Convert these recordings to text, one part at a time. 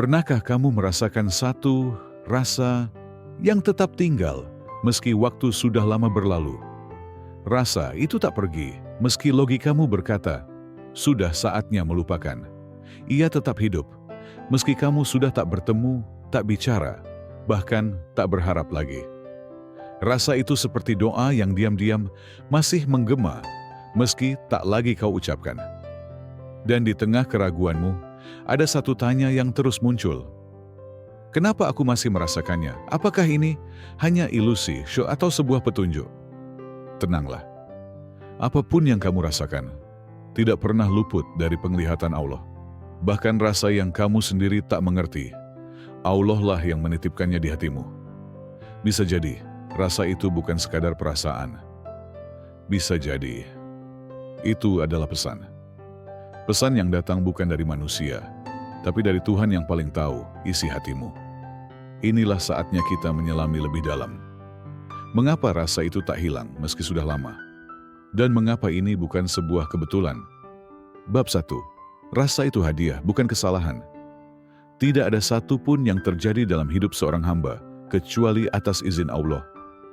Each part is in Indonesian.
Pernahkah kamu merasakan satu rasa yang tetap tinggal meski waktu sudah lama berlalu? Rasa itu tak pergi meski logikamu berkata, sudah saatnya melupakan. Ia tetap hidup meski kamu sudah tak bertemu, tak bicara, bahkan tak berharap lagi. Rasa itu seperti doa yang diam-diam masih menggema meski tak lagi kau ucapkan. Dan di tengah keraguanmu, ada satu tanya yang terus muncul. Kenapa aku masih merasakannya? Apakah ini hanya ilusi, show atau sebuah petunjuk? Tenanglah. Apapun yang kamu rasakan, tidak pernah luput dari penglihatan Allah. Bahkan rasa yang kamu sendiri tak mengerti, Allah lah yang menitipkannya di hatimu. Bisa jadi, rasa itu bukan sekadar perasaan. Bisa jadi, itu adalah pesan. Pesan yang datang bukan dari manusia, tapi dari Tuhan yang paling tahu isi hatimu. Inilah saatnya kita menyelami lebih dalam. Mengapa rasa itu tak hilang meski sudah lama? Dan mengapa ini bukan sebuah kebetulan? Bab 1. Rasa itu hadiah, bukan kesalahan. Tidak ada satu pun yang terjadi dalam hidup seorang hamba, kecuali atas izin Allah.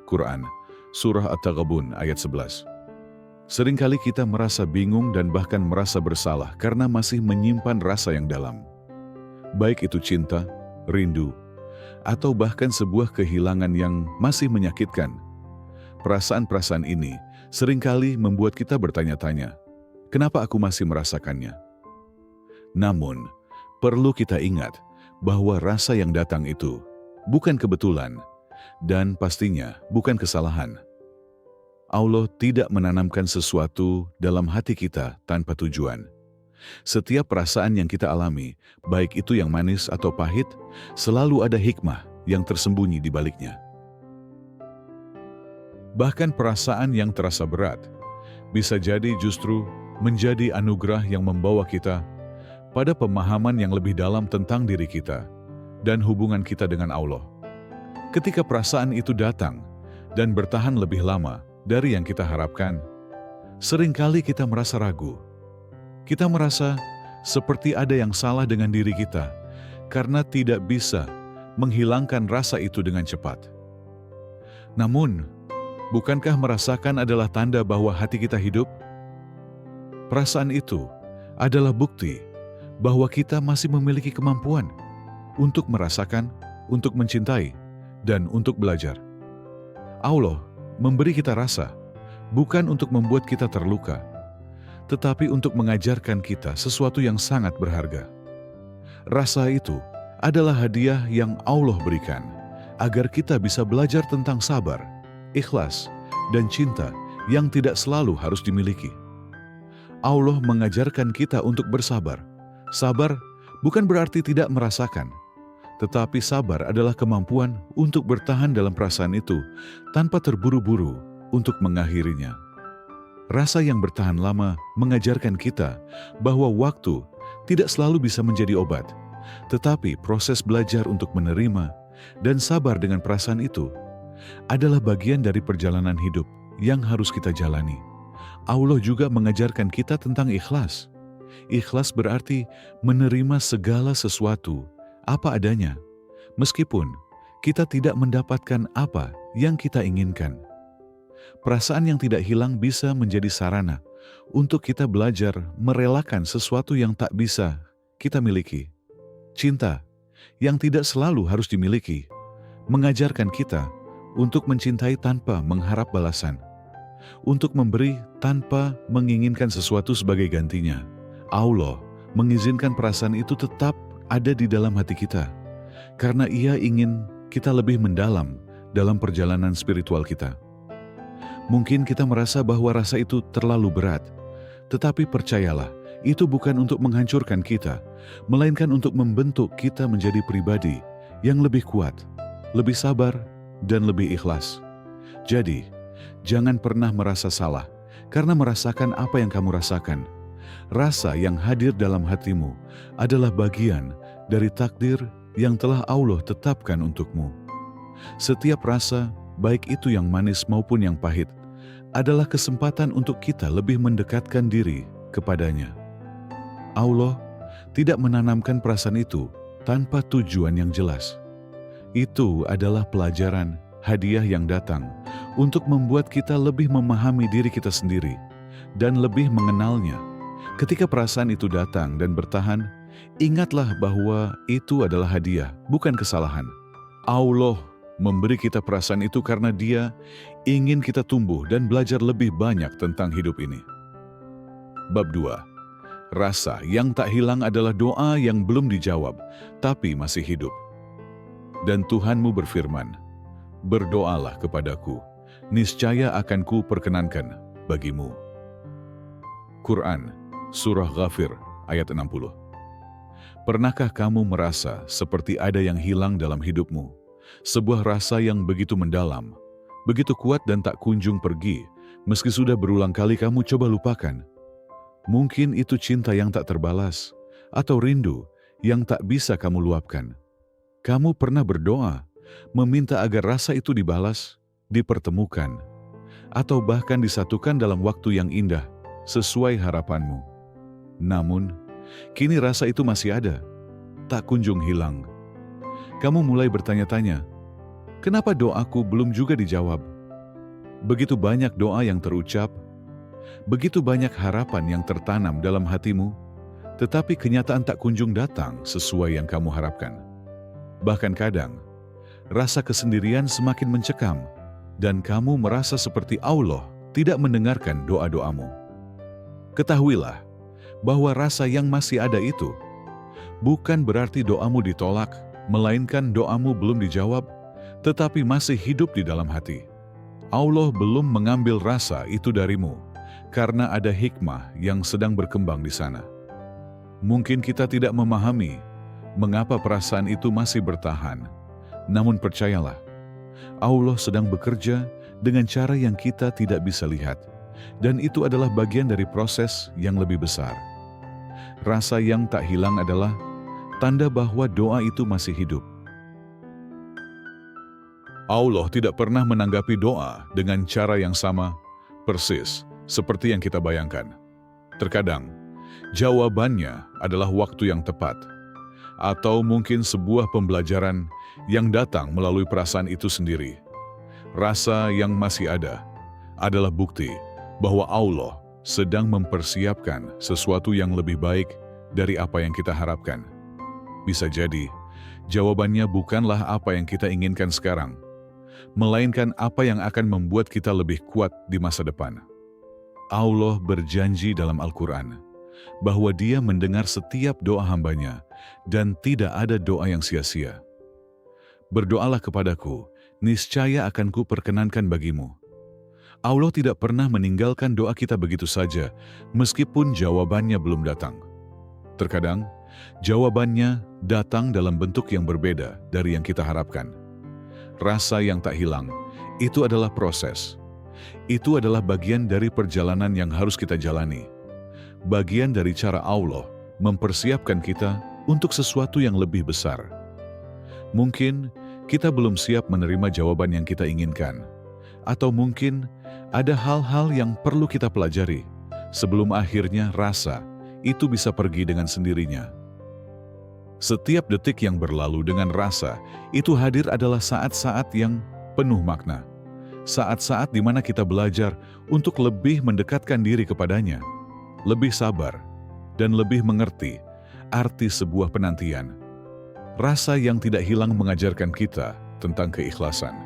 Quran, Surah At-Taghabun ayat 11. Seringkali kita merasa bingung dan bahkan merasa bersalah karena masih menyimpan rasa yang dalam. Baik itu cinta, rindu, atau bahkan sebuah kehilangan yang masih menyakitkan. Perasaan-perasaan ini seringkali membuat kita bertanya-tanya, kenapa aku masih merasakannya? Namun, perlu kita ingat bahwa rasa yang datang itu bukan kebetulan dan pastinya bukan kesalahan. Allah tidak menanamkan sesuatu dalam hati kita tanpa tujuan. Setiap perasaan yang kita alami, baik itu yang manis atau pahit, selalu ada hikmah yang tersembunyi di baliknya. Bahkan perasaan yang terasa berat, bisa jadi justru menjadi anugerah yang membawa kita pada pemahaman yang lebih dalam tentang diri kita dan hubungan kita dengan Allah. Ketika perasaan itu datang dan bertahan lebih lama dari yang kita harapkan, seringkali kita merasa ragu. Kita merasa seperti ada yang salah dengan diri kita karena tidak bisa menghilangkan rasa itu dengan cepat. Namun, bukankah merasakan adalah tanda bahwa hati kita hidup? Perasaan itu adalah bukti bahwa kita masih memiliki kemampuan untuk merasakan, untuk mencintai, dan untuk belajar. Allah memberi kita rasa, bukan untuk membuat kita terluka, tetapi untuk mengajarkan kita sesuatu yang sangat berharga. Rasa itu adalah hadiah yang Allah berikan, agar kita bisa belajar tentang sabar, ikhlas, dan cinta yang tidak selalu harus dimiliki. Allah mengajarkan kita untuk bersabar. Sabar bukan berarti tidak merasakan, tetapi sabar adalah kemampuan untuk bertahan dalam perasaan itu tanpa terburu-buru untuk mengakhirinya. Rasa yang bertahan lama mengajarkan kita bahwa waktu tidak selalu bisa menjadi obat, tetapi proses belajar untuk menerima dan sabar dengan perasaan itu adalah bagian dari perjalanan hidup yang harus kita jalani. Allah juga mengajarkan kita tentang ikhlas. Ikhlas berarti menerima segala sesuatu apa adanya, meskipun kita tidak mendapatkan apa yang kita inginkan. Perasaan yang tidak hilang bisa menjadi sarana untuk kita belajar merelakan sesuatu yang tak bisa kita miliki. Cinta yang tidak selalu harus dimiliki mengajarkan kita untuk mencintai tanpa mengharap balasan, untuk memberi tanpa menginginkan sesuatu sebagai gantinya. Allah mengizinkan perasaan itu tetap ada di dalam hati kita, karena Ia ingin kita lebih mendalam dalam perjalanan spiritual kita. Mungkin kita merasa bahwa rasa itu terlalu berat, tetapi percayalah, itu bukan untuk menghancurkan kita, melainkan untuk membentuk kita menjadi pribadi yang lebih kuat, lebih sabar, dan lebih ikhlas. Jadi, jangan pernah merasa salah karena merasakan apa yang kamu rasakan. Rasa yang hadir dalam hatimu adalah bagian dari takdir yang telah Allah tetapkan untukmu. Setiap rasa, baik itu yang manis maupun yang pahit, adalah kesempatan untuk kita lebih mendekatkan diri kepadanya. Allah tidak menanamkan perasaan itu tanpa tujuan yang jelas. Itu adalah pelajaran, hadiah yang datang untuk membuat kita lebih memahami diri kita sendiri dan lebih mengenalnya. Ketika perasaan itu datang dan bertahan, ingatlah bahwa itu adalah hadiah, bukan kesalahan. Allah memberi kita perasaan itu karena Dia ingin kita tumbuh dan belajar lebih banyak tentang hidup ini. Bab 2. Rasa yang tak hilang adalah doa yang belum dijawab, tapi masih hidup. Dan Tuhanmu berfirman, "Berdoalah kepadaku, niscaya akan ku perkenankan bagimu." Quran, Surah Ghafir, ayat 60. Pernahkah kamu merasa seperti ada yang hilang dalam hidupmu? Sebuah rasa yang begitu mendalam, begitu kuat dan tak kunjung pergi, meski sudah berulang kali kamu coba lupakan. Mungkin itu cinta yang tak terbalas, atau rindu yang tak bisa kamu luapkan. Kamu pernah berdoa, meminta agar rasa itu dibalas, dipertemukan, atau bahkan disatukan dalam waktu yang indah, sesuai harapanmu. Namun, kini rasa itu masih ada, tak kunjung hilang. Kamu mulai bertanya-tanya, kenapa doaku belum juga dijawab? Begitu banyak doa yang terucap, begitu banyak harapan yang tertanam dalam hatimu, tetapi kenyataan tak kunjung datang sesuai yang kamu harapkan. Bahkan kadang, rasa kesendirian semakin mencekam, dan kamu merasa seperti Allah tidak mendengarkan doa-doamu. Ketahuilah bahwa rasa yang masih ada itu bukan berarti doamu ditolak, melainkan doamu belum dijawab, tetapi masih hidup di dalam hati. Allah belum mengambil rasa itu darimu, karena ada hikmah yang sedang berkembang di sana. Mungkin kita tidak memahami mengapa perasaan itu masih bertahan, namun percayalah, Allah sedang bekerja dengan cara yang kita tidak bisa lihat, dan itu adalah bagian dari proses yang lebih besar. Rasa yang tak hilang adalah tanda bahwa doa itu masih hidup. Allah tidak pernah menanggapi doa dengan cara yang sama, persis seperti yang kita bayangkan. Terkadang, jawabannya adalah waktu yang tepat, atau mungkin sebuah pembelajaran yang datang melalui perasaan itu sendiri. Rasa yang masih ada adalah bukti bahwa Allah sedang mempersiapkan sesuatu yang lebih baik dari apa yang kita harapkan. Bisa jadi, jawabannya bukanlah apa yang kita inginkan sekarang, melainkan apa yang akan membuat kita lebih kuat di masa depan. Allah berjanji dalam Al-Quran bahwa Dia mendengar setiap doa hambanya dan tidak ada doa yang sia-sia. Berdoalah kepadaku, niscaya akan ku perkenankan bagimu. Allah tidak pernah meninggalkan doa kita begitu saja, meskipun jawabannya belum datang. Terkadang, jawabannya datang dalam bentuk yang berbeda dari yang kita harapkan. Rasa yang tak hilang, itu adalah proses. Itu adalah bagian dari perjalanan yang harus kita jalani. Bagian dari cara Allah mempersiapkan kita untuk sesuatu yang lebih besar. Mungkin kita belum siap menerima jawaban yang kita inginkan. Atau mungkin ada hal-hal yang perlu kita pelajari sebelum akhirnya rasa itu bisa pergi dengan sendirinya. Setiap detik yang berlalu dengan rasa itu hadir adalah saat-saat yang penuh makna. Saat-saat di mana kita belajar untuk lebih mendekatkan diri kepadanya, lebih sabar, dan lebih mengerti arti sebuah penantian. Rasa yang tidak hilang mengajarkan kita tentang keikhlasan.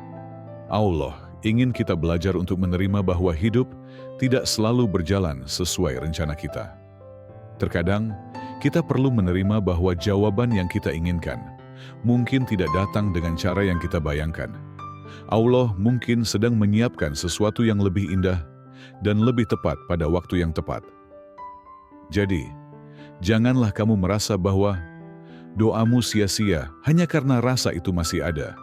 Allah ingin kita belajar untuk menerima bahwa hidup tidak selalu berjalan sesuai rencana kita. Terkadang, kita perlu menerima bahwa jawaban yang kita inginkan mungkin tidak datang dengan cara yang kita bayangkan. Allah mungkin sedang menyiapkan sesuatu yang lebih indah dan lebih tepat pada waktu yang tepat. Jadi, janganlah kamu merasa bahwa doamu sia-sia hanya karena rasa itu masih ada.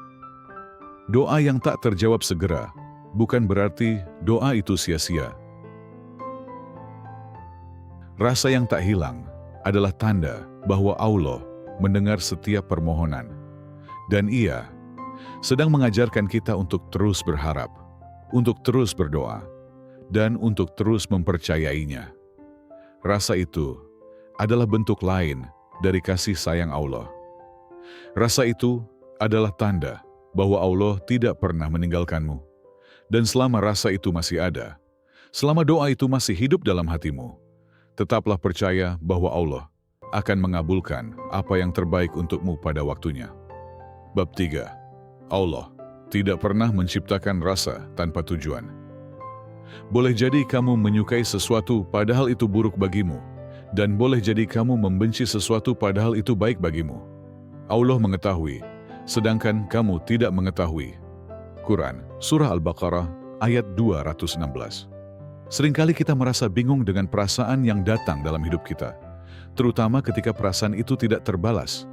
Doa yang tak terjawab segera bukan berarti doa itu sia-sia. Rasa yang tak hilang adalah tanda bahwa Allah mendengar setiap permohonan, dan Ia sedang mengajarkan kita untuk terus berharap, untuk terus berdoa, dan untuk terus mempercayainya. Rasa itu adalah bentuk lain dari kasih sayang Allah. Rasa itu adalah tanda bahwa Allah tidak pernah meninggalkanmu. Dan selama rasa itu masih ada, selama doa itu masih hidup dalam hatimu, tetaplah percaya bahwa Allah akan mengabulkan apa yang terbaik untukmu pada waktunya. Bab 3. Allah tidak pernah menciptakan rasa tanpa tujuan. Boleh jadi kamu menyukai sesuatu padahal itu buruk bagimu, dan boleh jadi kamu membenci sesuatu padahal itu baik bagimu. Allah mengetahui, sedangkan kamu tidak mengetahui. Quran, Surah Al-Baqarah, ayat 216. Seringkali kita merasa bingung dengan perasaan yang datang dalam hidup kita, terutama ketika perasaan itu tidak terbalas,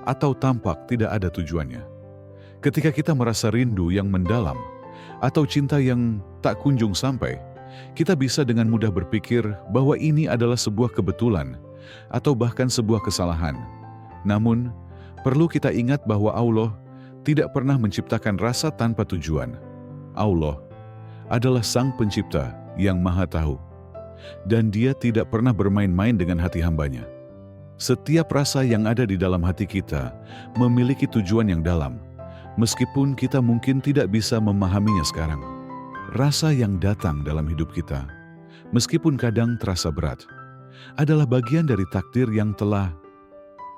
atau tampak tidak ada tujuannya. Ketika kita merasa rindu yang mendalam, atau cinta yang tak kunjung sampai, kita bisa dengan mudah berpikir bahwa ini adalah sebuah kebetulan, atau bahkan sebuah kesalahan. Namun, perlu kita ingat bahwa Allah tidak pernah menciptakan rasa tanpa tujuan. Allah adalah Sang Pencipta yang Maha Tahu, dan Dia tidak pernah bermain-main dengan hati hambanya. Setiap rasa yang ada di dalam hati kita memiliki tujuan yang dalam, meskipun kita mungkin tidak bisa memahaminya sekarang. Rasa yang datang dalam hidup kita, meskipun kadang terasa berat, adalah bagian dari takdir yang telah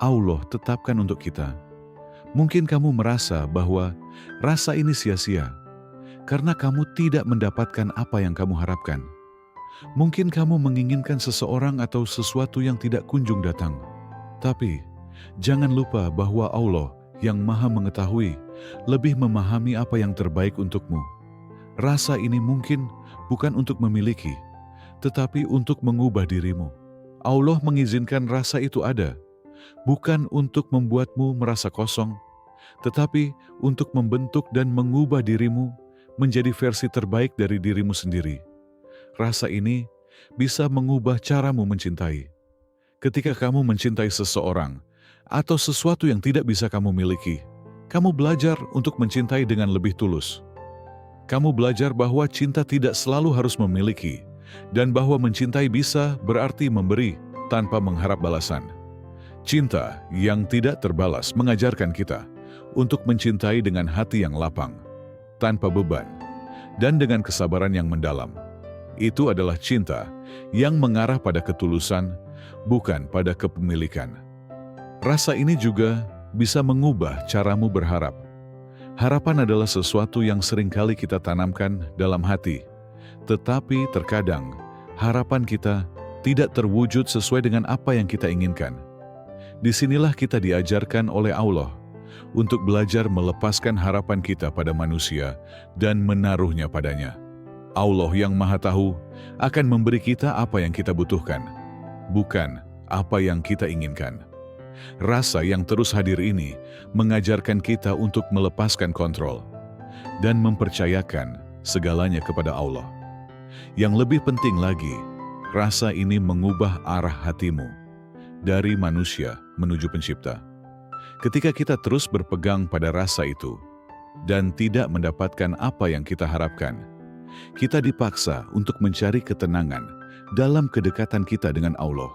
Allah tetapkan untuk kita. Mungkin kamu merasa bahwa rasa ini sia-sia karena kamu tidak mendapatkan apa yang kamu harapkan. Mungkin kamu menginginkan seseorang atau sesuatu yang tidak kunjung datang. Tapi, jangan lupa bahwa Allah yang Maha Mengetahui lebih memahami apa yang terbaik untukmu. Rasa ini mungkin bukan untuk memiliki, tetapi untuk mengubah dirimu. Allah mengizinkan rasa itu ada, bukan untuk membuatmu merasa kosong, tetapi untuk membentuk dan mengubah dirimu menjadi versi terbaik dari dirimu sendiri. Rasa ini bisa mengubah caramu mencintai. Ketika kamu mencintai seseorang atau sesuatu yang tidak bisa kamu miliki, kamu belajar untuk mencintai dengan lebih tulus. Kamu belajar bahwa cinta tidak selalu harus memiliki, dan bahwa mencintai bisa berarti memberi tanpa mengharap balasan. Cinta yang tidak terbalas mengajarkan kita untuk mencintai dengan hati yang lapang, tanpa beban, dan dengan kesabaran yang mendalam. Itu adalah cinta yang mengarah pada ketulusan, bukan pada kepemilikan. Rasa ini juga bisa mengubah caramu berharap. Harapan adalah sesuatu yang seringkali kita tanamkan dalam hati, tetapi terkadang harapan kita tidak terwujud sesuai dengan apa yang kita inginkan. Disinilah kita diajarkan oleh Allah untuk belajar melepaskan harapan kita pada manusia dan menaruhnya padanya. Allah yang Maha Tahu akan memberi kita apa yang kita butuhkan, bukan apa yang kita inginkan. Rasa yang terus hadir ini mengajarkan kita untuk melepaskan kontrol dan mempercayakan segalanya kepada Allah. Yang lebih penting lagi, rasa ini mengubah arah hatimu dari manusia menuju Pencipta. Ketika kita terus berpegang pada rasa itu dan tidak mendapatkan apa yang kita harapkan, kita dipaksa untuk mencari ketenangan dalam kedekatan kita dengan Allah.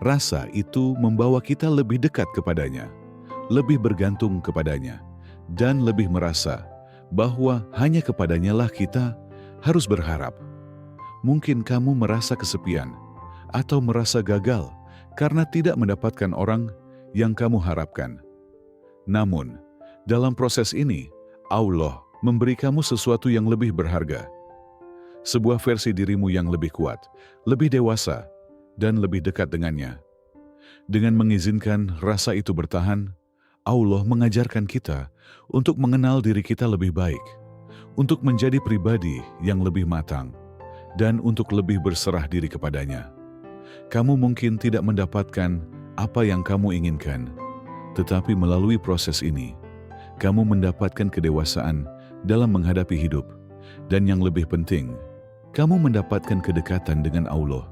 Rasa itu membawa kita lebih dekat kepadanya, lebih bergantung kepadanya, dan lebih merasa bahwa hanya kepadanya lah kita harus berharap. Mungkin kamu merasa kesepian atau merasa gagal karena tidak mendapatkan orang yang kamu harapkan. Namun, dalam proses ini, Allah memberi kamu sesuatu yang lebih berharga. Sebuah versi dirimu yang lebih kuat, lebih dewasa, dan lebih dekat dengannya. Dengan mengizinkan rasa itu bertahan, Allah mengajarkan kita untuk mengenal diri kita lebih baik, untuk menjadi pribadi yang lebih matang, dan untuk lebih berserah diri kepadanya. Kamu mungkin tidak mendapatkan apa yang kamu inginkan, tetapi melalui proses ini, kamu mendapatkan kedewasaan dalam menghadapi hidup, dan yang lebih penting, kamu mendapatkan kedekatan dengan Allah.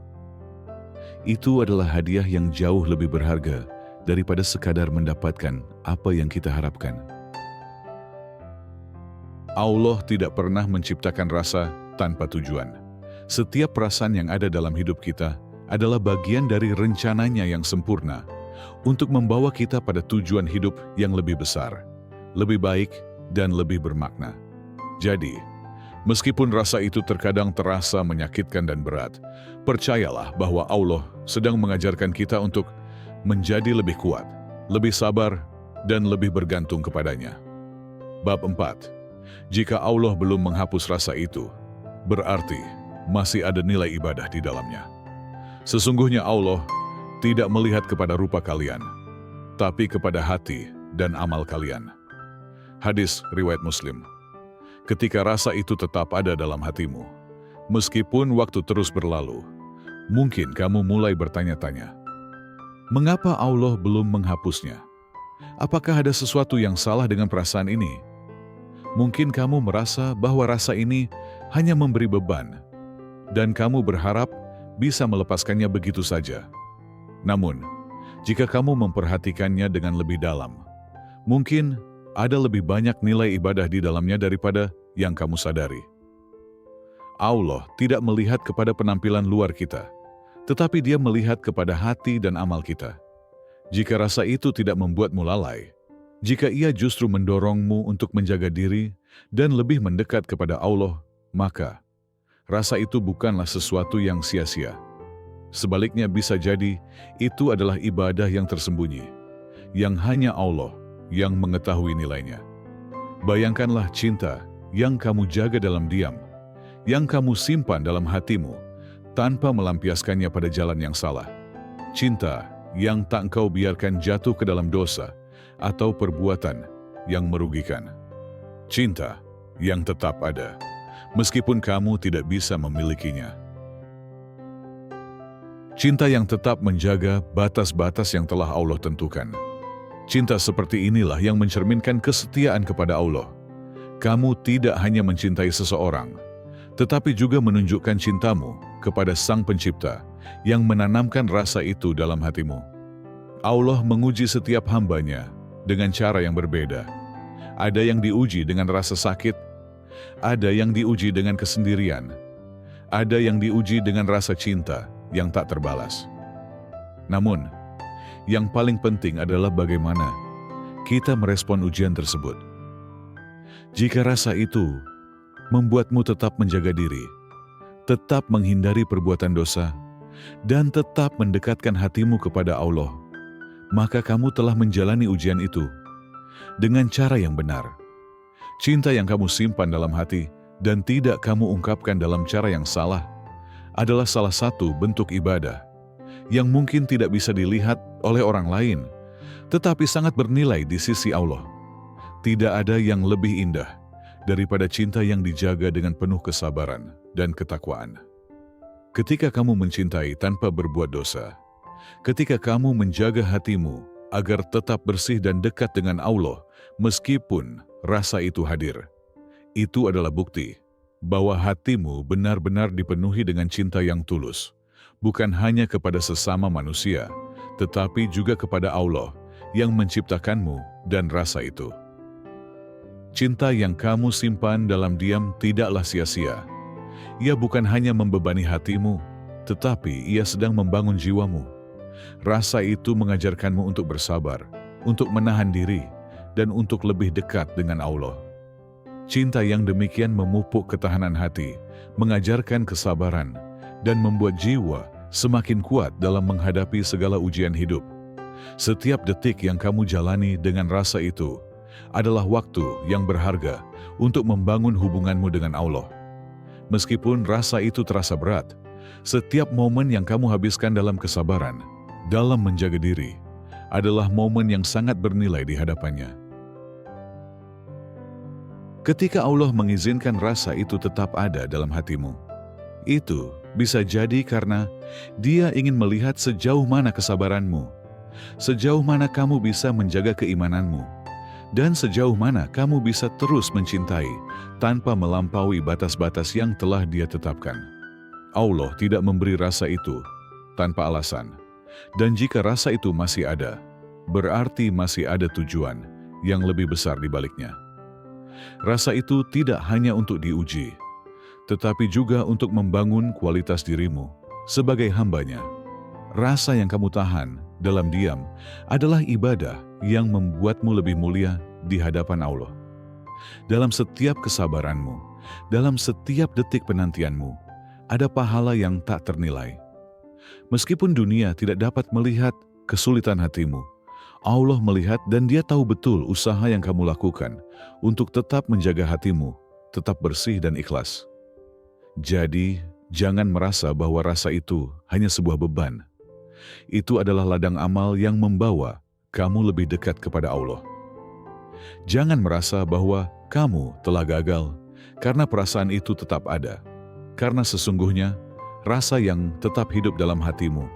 Itu adalah hadiah yang jauh lebih berharga daripada sekadar mendapatkan apa yang kita harapkan. Allah tidak pernah menciptakan rasa tanpa tujuan. Setiap perasaan yang ada dalam hidup kita adalah bagian dari rencananya yang sempurna untuk membawa kita pada tujuan hidup yang lebih besar, lebih baik, dan lebih bermakna. Jadi, meskipun rasa itu terkadang terasa menyakitkan dan berat, percayalah bahwa Allah sedang mengajarkan kita untuk menjadi lebih kuat, lebih sabar, dan lebih bergantung kepadanya. Bab 4. Jika Allah belum menghapus rasa itu, berarti masih ada nilai ibadah di dalamnya. Sesungguhnya Allah tidak melihat kepada rupa kalian, tapi kepada hati dan amal kalian. Hadis riwayat Muslim. Ketika rasa itu tetap ada dalam hatimu, meskipun waktu terus berlalu, mungkin kamu mulai bertanya-tanya, mengapa Allah belum menghapusnya? Apakah ada sesuatu yang salah dengan perasaan ini? Mungkin kamu merasa bahwa rasa ini hanya memberi beban, dan kamu berharap bisa melepaskannya begitu saja. Namun, jika kamu memperhatikannya dengan lebih dalam, mungkin ada lebih banyak nilai ibadah di dalamnya daripada yang kamu sadari. Allah tidak melihat kepada penampilan luar kita, tetapi Dia melihat kepada hati dan amal kita. Jika rasa itu tidak membuatmu lalai, jika ia justru mendorongmu untuk menjaga diri dan lebih mendekat kepada Allah, maka rasa itu bukanlah sesuatu yang sia-sia. Sebaliknya bisa jadi itu adalah ibadah yang tersembunyi, yang hanya Allah yang mengetahui nilainya. Bayangkanlah cinta yang kamu jaga dalam diam, yang kamu simpan dalam hatimu, tanpa melampiaskannya pada jalan yang salah. Cinta yang tak engkau biarkan jatuh ke dalam dosa atau perbuatan yang merugikan. Cinta yang tetap ada, meskipun kamu tidak bisa memilikinya. Cinta yang tetap menjaga batas-batas yang telah Allah tentukan. Cinta seperti inilah yang mencerminkan kesetiaan kepada Allah. Kamu tidak hanya mencintai seseorang, tetapi juga menunjukkan cintamu kepada Sang Pencipta yang menanamkan rasa itu dalam hatimu. Allah menguji setiap hamba-Nya dengan cara yang berbeda. Ada yang diuji dengan rasa sakit, ada yang diuji dengan kesendirian, ada yang diuji dengan rasa cinta yang tak terbalas. Namun, yang paling penting adalah bagaimana kita merespon ujian tersebut. Jika rasa itu membuatmu tetap menjaga diri, tetap menghindari perbuatan dosa, dan tetap mendekatkan hatimu kepada Allah, maka kamu telah menjalani ujian itu dengan cara yang benar. Cinta yang kamu simpan dalam hati dan tidak kamu ungkapkan dalam cara yang salah adalah salah satu bentuk ibadah yang mungkin tidak bisa dilihat oleh orang lain, tetapi sangat bernilai di sisi Allah. Tidak ada yang lebih indah daripada cinta yang dijaga dengan penuh kesabaran dan ketakwaan. Ketika kamu mencintai tanpa berbuat dosa, ketika kamu menjaga hatimu agar tetap bersih dan dekat dengan Allah meskipun rasa itu hadir, itu adalah bukti bahwa hatimu benar-benar dipenuhi dengan cinta yang tulus, bukan hanya kepada sesama manusia, tetapi juga kepada Allah yang menciptakanmu dan rasa itu. Cinta yang kamu simpan dalam diam tidaklah sia-sia. Ia bukan hanya membebani hatimu, tetapi ia sedang membangun jiwamu. Rasa itu mengajarkanmu untuk bersabar, untuk menahan diri, dan untuk lebih dekat dengan Allah. Cinta yang demikian memupuk ketahanan hati, mengajarkan kesabaran, dan membuat jiwa semakin kuat dalam menghadapi segala ujian hidup. Setiap detik yang kamu jalani dengan rasa itu adalah waktu yang berharga untuk membangun hubunganmu dengan Allah. Meskipun rasa itu terasa berat, setiap momen yang kamu habiskan dalam kesabaran, dalam menjaga diri, adalah momen yang sangat bernilai di hadapannya. Ketika Allah mengizinkan rasa itu tetap ada dalam hatimu, itu bisa jadi karena Dia ingin melihat sejauh mana kesabaranmu, sejauh mana kamu bisa menjaga keimananmu, dan sejauh mana kamu bisa terus mencintai tanpa melampaui batas-batas yang telah Dia tetapkan. Allah tidak memberi rasa itu tanpa alasan, dan jika rasa itu masih ada, berarti masih ada tujuan yang lebih besar di baliknya. Rasa itu tidak hanya untuk diuji, tetapi juga untuk membangun kualitas dirimu sebagai hamba-Nya. Rasa yang kamu tahan dalam diam adalah ibadah yang membuatmu lebih mulia di hadapan Allah. Dalam setiap kesabaranmu, dalam setiap detik penantianmu, ada pahala yang tak ternilai. Meskipun dunia tidak dapat melihat kesulitan hatimu, Allah melihat dan Dia tahu betul usaha yang kamu lakukan untuk tetap menjaga hatimu, tetap bersih dan ikhlas. Jadi, jangan merasa bahwa rasa itu hanya sebuah beban. Itu adalah ladang amal yang membawa kamu lebih dekat kepada Allah. Jangan merasa bahwa kamu telah gagal, karena perasaan itu tetap ada. Karena sesungguhnya, rasa yang tetap hidup dalam hatimu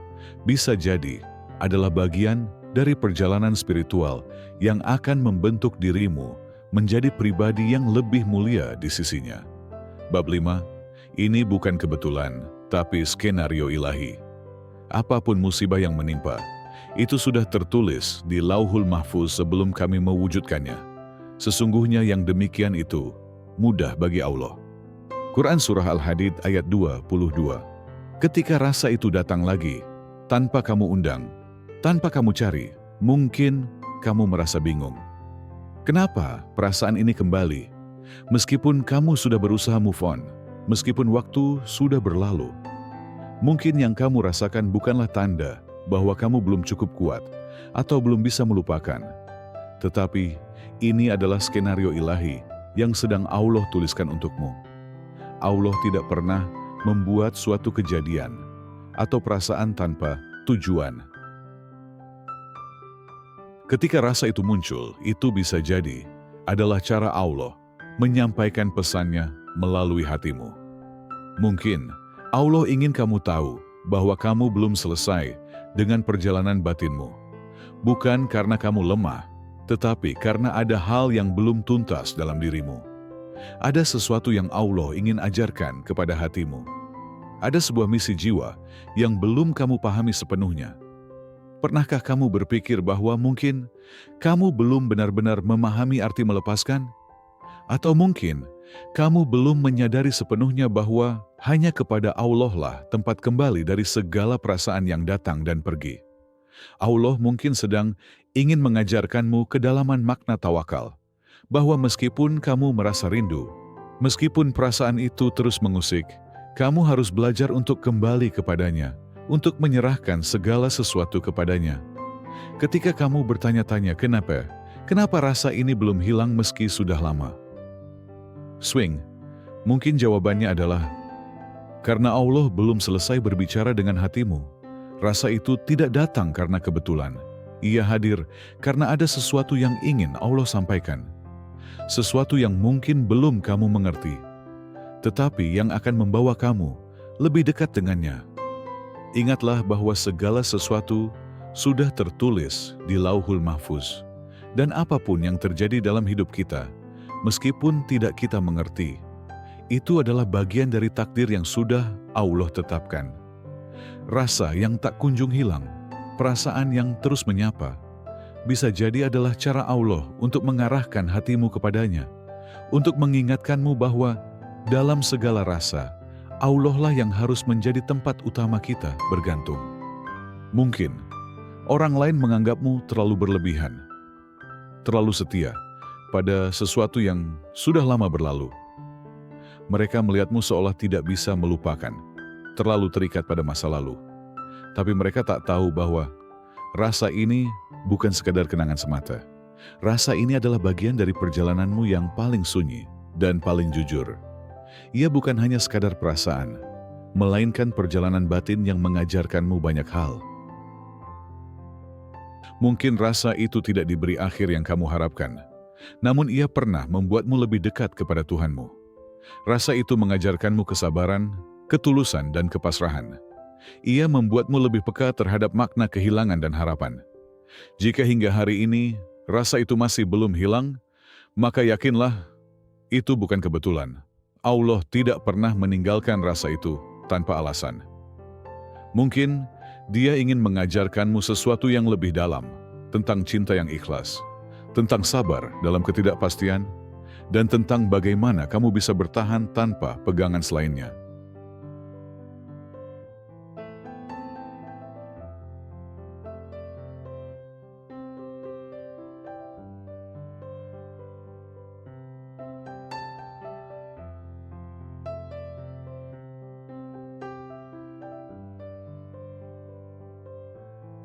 bisa jadi adalah bagian dari perjalanan spiritual yang akan membentuk dirimu menjadi pribadi yang lebih mulia di sisinya. Bab 5, ini bukan kebetulan, tapi skenario ilahi. Apapun musibah yang menimpa, itu sudah tertulis di Lauhul Mahfuz sebelum kami mewujudkannya. Sesungguhnya yang demikian itu mudah bagi Allah. Quran Surah Al-Hadid ayat 22. Ketika rasa itu datang lagi, tanpa kamu undang, tanpa kamu cari, mungkin kamu merasa bingung. Kenapa perasaan ini kembali? Meskipun kamu sudah berusaha move on, meskipun waktu sudah berlalu, mungkin yang kamu rasakan bukanlah tanda bahwa kamu belum cukup kuat atau belum bisa melupakan. Tetapi ini adalah skenario ilahi yang sedang Allah tuliskan untukmu. Allah tidak pernah membuat suatu kejadian atau perasaan tanpa tujuan. Ketika rasa itu muncul, itu bisa jadi adalah cara Allah menyampaikan pesannya melalui hatimu. Mungkin Allah ingin kamu tahu bahwa kamu belum selesai dengan perjalanan batinmu. Bukan karena kamu lemah, tetapi karena ada hal yang belum tuntas dalam dirimu. Ada sesuatu yang Allah ingin ajarkan kepada hatimu. Ada sebuah misi jiwa yang belum kamu pahami sepenuhnya. Pernahkah kamu berpikir bahwa mungkin kamu belum benar-benar memahami arti melepaskan? Atau mungkin kamu belum menyadari sepenuhnya bahwa hanya kepada Allah lah tempat kembali dari segala perasaan yang datang dan pergi. Allah mungkin sedang ingin mengajarkanmu kedalaman makna tawakal, bahwa meskipun kamu merasa rindu, meskipun perasaan itu terus mengusik, kamu harus belajar untuk kembali kepadanya, untuk menyerahkan segala sesuatu kepadanya. Ketika kamu bertanya-tanya kenapa rasa ini belum hilang meski sudah lama? Swing, mungkin jawabannya adalah karena Allah belum selesai berbicara dengan hatimu. Rasa itu tidak datang karena kebetulan. Ia hadir karena ada sesuatu yang ingin Allah sampaikan. Sesuatu yang mungkin belum kamu mengerti, tetapi yang akan membawa kamu lebih dekat dengannya. Ingatlah bahwa segala sesuatu sudah tertulis di Lauhul Mahfuz. Dan apapun yang terjadi dalam hidup kita, meskipun tidak kita mengerti, itu adalah bagian dari takdir yang sudah Allah tetapkan. Rasa yang tak kunjung hilang, perasaan yang terus menyapa, bisa jadi adalah cara Allah untuk mengarahkan hatimu kepadanya, untuk mengingatkanmu bahwa dalam segala rasa, Allah lah yang harus menjadi tempat utama kita bergantung. Mungkin orang lain menganggapmu terlalu berlebihan, terlalu setia pada sesuatu yang sudah lama berlalu. Mereka melihatmu seolah tidak bisa melupakan, terlalu terikat pada masa lalu. Tapi mereka tak tahu bahwa rasa ini bukan sekadar kenangan semata. Rasa ini adalah bagian dari perjalananmu yang paling sunyi dan paling jujur. Ia bukan hanya sekadar perasaan, melainkan perjalanan batin yang mengajarkanmu banyak hal. Mungkin rasa itu tidak diberi akhir yang kamu harapkan, namun ia pernah membuatmu lebih dekat kepada Tuhanmu. Rasa itu mengajarkanmu kesabaran, ketulusan, dan kepasrahan. Ia membuatmu lebih peka terhadap makna kehilangan dan harapan. Jika hingga hari ini rasa itu masih belum hilang, maka yakinlah itu bukan kebetulan. Allah tidak pernah meninggalkan rasa itu tanpa alasan. Mungkin Dia ingin mengajarkanmu sesuatu yang lebih dalam, tentang cinta yang ikhlas, tentang sabar dalam ketidakpastian, dan tentang bagaimana kamu bisa bertahan tanpa pegangan selainnya.